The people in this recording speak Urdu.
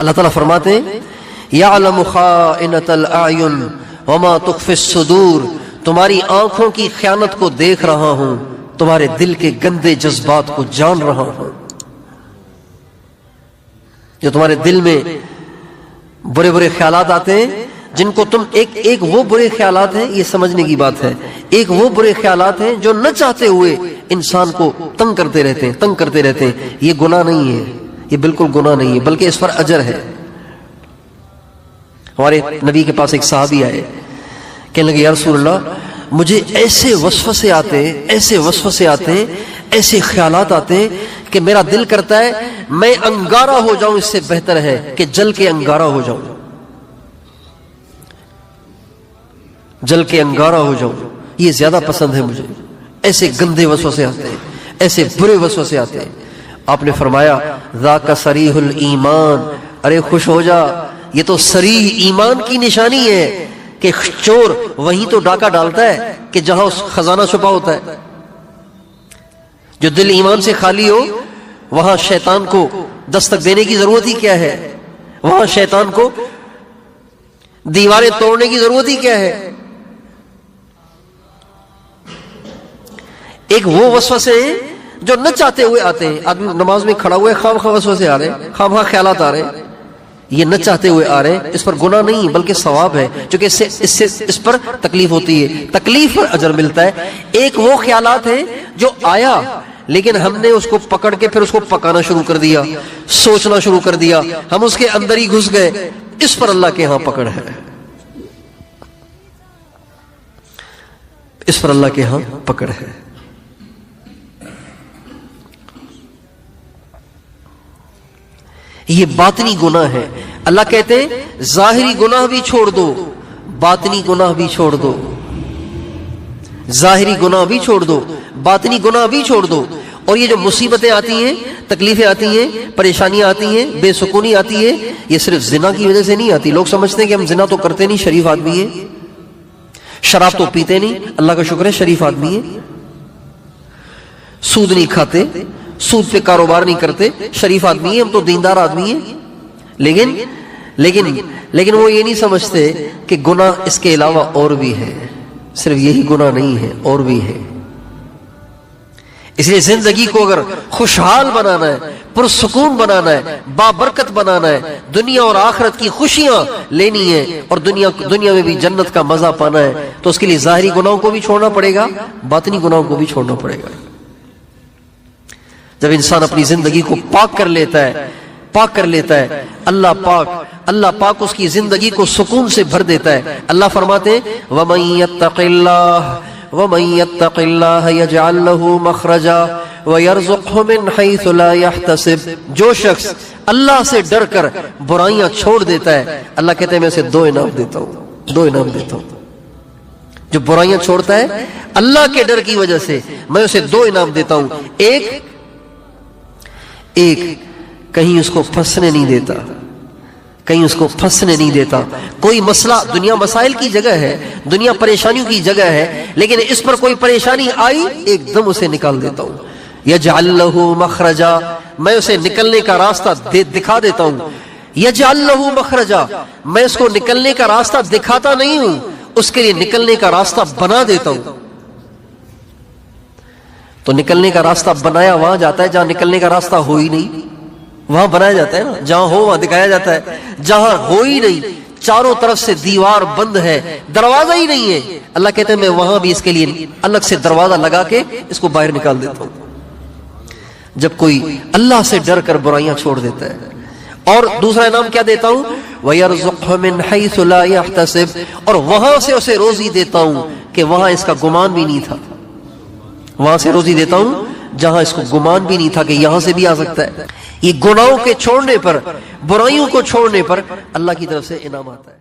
اللہ تعالیٰ فرماتے ہیں یعلم خائنۃ الاعین وما تخفی الصدور، تمہاری آنکھوں کی خیانت کو دیکھ رہا ہوں، تمہارے دل کے گندے جذبات کو جان رہا ہوں۔ جو تمہارے دل میں برے برے خیالات آتے ہیں، جن کو تم ایک وہ برے خیالات ہیں، یہ سمجھنے کی بات ہے، ایک وہ برے خیالات ہیں جو نہ چاہتے ہوئے انسان کو تنگ کرتے رہتے ہیں، یہ گناہ نہیں ہے، یہ بالکل گناہ نہیں ہے، بلکہ اس پر اجر ہے۔ ہمارے نبی کے پاس ایک صحابی آئے، کہنے لگے یا رسول اللہ مجھے ایسے وسوسے آتے ہیں، ایسے خیالات آتے ہیں کہ میرا دل کرتا ہے میں انگارہ ہو جاؤں، اس سے بہتر ہے کہ جل کے انگارہ ہو جاؤں، یہ زیادہ پسند ہے مجھے۔ ایسے گندے وسوسے آتے ہیں، ایسے برے وسوسے آتے ہیں۔ آپ نے فرمایا ذاک صریح الایمان، ارے خوش ہو جا، یہ تو صریح ایمان کی نشانی ہے کہ چور وہیں تو ڈاکہ ڈالتا ہے کہ جہاں اس خزانہ چھپا ہوتا ہے۔ جو دل ایمان سے خالی ہو وہاں شیطان کو دستک دینے کی ضرورت ہی کیا ہے، وہاں شیطان کو دیواریں توڑنے کی ضرورت ہی کیا ہے۔ ایک وہ وسوسے ہیں جو نہ چاہتے ہوئے آتے ہیں، آدمی نماز میں کھڑا ہوا ہے، خواہ خواہ وسوسے آ رہے ہیں، خواہ خیالات آ رہے ہیں، یہ نہ چاہتے ہوئے آ رہے ہیں، اس پر گناہ نہیں بلکہ ثواب ہے، چونکہ اس پر تکلیف ہوتی ہے، تکلیف پر اجر ملتا ہے۔ ایک وہ خیالات ہیں جو آیا لیکن ہم نے اس کو پکڑ کے پھر اس کو پکانا شروع کر دیا، سوچنا شروع کر دیا، ہم اس کے اندر ہی گھس گئے، اس پر اللہ کے ہاں پکڑ ہے، اس پر اللہ کے ہاں پکڑ ہے۔ یہ باطنی گناہ ہے۔ اللہ کہتے ہیں ظاہری گناہ بھی چھوڑ دو، باطنی گناہ بھی چھوڑ دو، ظاہری گناہ بھی چھوڑ دو، باطنی گناہ بھی چھوڑ دو۔ اور یہ جو مصیبتیں آتی ہیں، تکلیفیں آتی ہیں، پریشانیاں آتی ہیں، بے سکونی آتی ہے، یہ صرف زنا کی وجہ سے نہیں آتی۔ لوگ سمجھتے ہیں کہ ہم زنا تو کرتے نہیں، شریف آدمی ہیں، شراب تو پیتے نہیں، اللہ کا شکر ہے شریف آدمی ہیں، سود نہیں کھاتے، سود پہ کاروبار نہیں کرتے، شریف آدمی ہیں، ہم تو دیندار آدمی ہیں، لیکن وہ یہ نہیں سمجھتے کہ گناہ اس کے علاوہ اور بھی ہے، صرف یہی گناہ نہیں ہے، اور بھی ہے۔ اس لیے زندگی کو اگر خوشحال بنانا ہے، پرسکون بنانا ہے، بابرکت بنانا ہے، دنیا اور آخرت کی خوشیاں لینی ہے اور دنیا میں بھی جنت کا مزہ پانا ہے، تو اس کے لیے ظاہری گناہوں کو بھی چھوڑنا پڑے گا، باطنی گناہوں کو بھی چھوڑنا پڑے گا۔ جب انسان اپنی زندگی کو پاک کر لیتا ہے، اللہ پاک اس کی زندگی کو سکون سے بھر دیتا ہے۔ اللہ فرماتے ہیں وَمَن يَتَّقِ اللَّهَ يَجْعَل لَّهُ مَخْرَجًا وَيَرْزُقْهُ مِنْ حَيْثُ لَا يَحْتَسِبُ، جو شخص اللہ سے ڈر کر برائیاں چھوڑ دیتا ہے، اللہ کہتے ہیں میں اسے دو انعام دیتا ہوں۔ جو برائیاں چھوڑتا ہے اللہ کے ڈر کی وجہ سے، میں اسے دو انعام دیتا ہوں۔ ایک کہیں اس کو پھنسنے نہیں دیتا، کوئی مسئلہ، دنیا مسائل کی جگہ ہے، دنیا پریشانیوں کی جگہ ہے، لیکن اس پر کوئی پریشانی آئی ایک دم اسے نکال دیتا ہوں۔ یجعل لہ مخرجا، میں اسے نکلنے کا راستہ دکھا دیتا ہوں۔ یجعل لہ مخرجا، میں اس کو نکلنے کا راستہ دکھاتا نہیں ہوں، اس کے لیے نکلنے کا راستہ بنا دیتا ہوں۔ تو نکلنے کا راستہ بنایا وہاں جاتا ہے جہاں نکلنے کا راستہ ہو ہی نہیں، وہاں بنایا جاتا ہے نا، جہاں ہو وہاں دکھایا جاتا ہے، جہاں ہو ہی نہیں، چاروں طرف سے دیوار بند ہے، دروازہ ہی نہیں ہے، اللہ کہتے ہیں میں وہاں بھی اس کے لیے الگ سے دروازہ لگا کے اس کو باہر نکال دیتا ہوں۔ جب کوئی اللہ سے ڈر کر برائیاں چھوڑ دیتا ہے۔ اور دوسرا انعام کیا دیتا ہوں؟ وَيَرْزُقْهُ مِنْ حَيْثُ لَا يَحْتَسِبُ، اور وہاں سے اسے روزی دیتا ہوں کہ وہاں اس کا گمان بھی نہیں تھا، وہاں سے روزی دیتا ہوں جہاں اس کو گمان بھی نہیں تھا کہ یہاں سے بھی آ سکتا ہے۔ یہ گناہوں کے چھوڑنے پر، برائیوں کو چھوڑنے پر اللہ کی طرف سے انعام آتا ہے۔